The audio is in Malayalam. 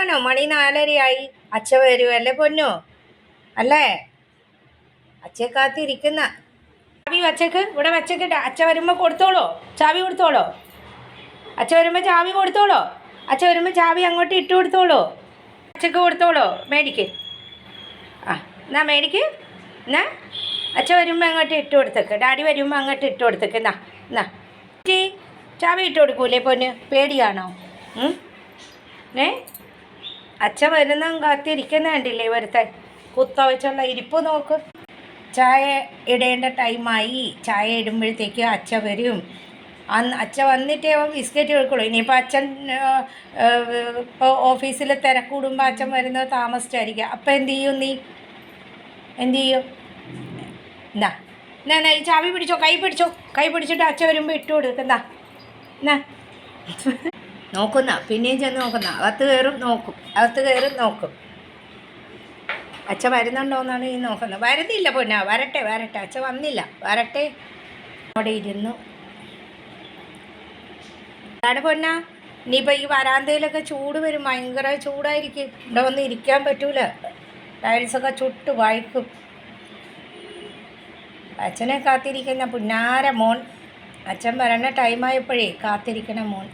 ഉറങ്ങാനോ? മണി 4:30 അച്ഛ വരുമല്ലേ പൊന്നോ? അല്ലേ? അച്ഛയെ കാത്തിരിക്കുന്ന ചാവി വച്ചക്ക് ഇവിടെ വച്ചക്കിട്ട. അച്ഛ വരുമ്പോൾ കൊടുത്തോളോ, ചാവി കൊടുത്തോളോ. അച്ഛ വരുമ്പോൾ ചാവി കൊടുത്തോളോ. അച്ഛ വരുമ്പോൾ ചാവി അങ്ങോട്ട് ഇട്ട് കൊടുത്തോളൂ. അച്ഛക്ക് കൊടുത്തോളോ. മേടിക്ക്. ആ എന്നാ മേടിക്ക്. എന്നാ അച്ഛ വരുമ്പോൾ അങ്ങോട്ട് ഇട്ട് കൊടുത്തേക്ക്. ഡാഡി വരുമ്പോൾ അങ്ങോട്ട് ഇട്ട് കൊടുത്തേക്ക്. എന്നാ എന്നാ ചാവി ഇട്ട് കൊടുക്കൂലേ പൊന്ന്? പേടിയാണോ? അച്ഛ വരുന്ന കാത്തിരിക്കുന്ന കണ്ടില്ലേ ഒരുത്തൻ? കുത്ത വെച്ചുള്ള ഇരിപ്പ് നോക്ക്. ചായ ഇടേണ്ട ടൈമായി. ചായ ഇടുമ്പോഴത്തേക്ക് അച്ഛ വരും. അച്ഛ വന്നിട്ടേ അവൻ ബിസ്ക്കറ്റ് കൊടുക്കുള്ളൂ. ഇനിയിപ്പോൾ അച്ഛൻ ഇപ്പോൾ ഓഫീസിൽ തിരക്കൂടുമ്പോൾ അച്ഛൻ വരുന്നത് താമസിച്ചായിരിക്കുക. അപ്പം എന്ത് ചെയ്യും? നീ എന്ത് ചെയ്യും? എന്നാ എന്നാ ഈ ചാവി പിടിച്ചോ, കൈ പിടിച്ചിട്ട് അച്ഛ വരുമ്പോൾ ഇട്ട് കൊടുക്കുന്ന. എന്നാ നോക്കുന്ന പിന്നെയും ചെന്ന് നോക്കുന്ന. അകത്ത് കയറും നോക്കും. അച്ഛ വരുന്നുണ്ടോയെന്നാണ് ഈ നോക്കുന്നത്. വരുന്നില്ല പൊന്നാ. വരട്ടെ. അച്ഛ വന്നില്ല, വരട്ടെ. അവിടെ ഇരുന്നു. അതാണ് പൊന്നാ. ഇനിയിപ്പോൾ ഈ വരാന്തയിലൊക്കെ ചൂട് വരും. ഭയങ്കര ചൂടായിരിക്കും. ഇവിടെ വന്ന് ഇരിക്കാൻ പറ്റൂല. ടൈൽസൊക്കെ ചുട്ട് വഴിക്കും. അച്ഛനെ കാത്തിരിക്കുന്ന പുന്നാര മോൻ. അച്ഛൻ വരണ ടൈമായപ്പോഴേ കാത്തിരിക്കണ മോൻ.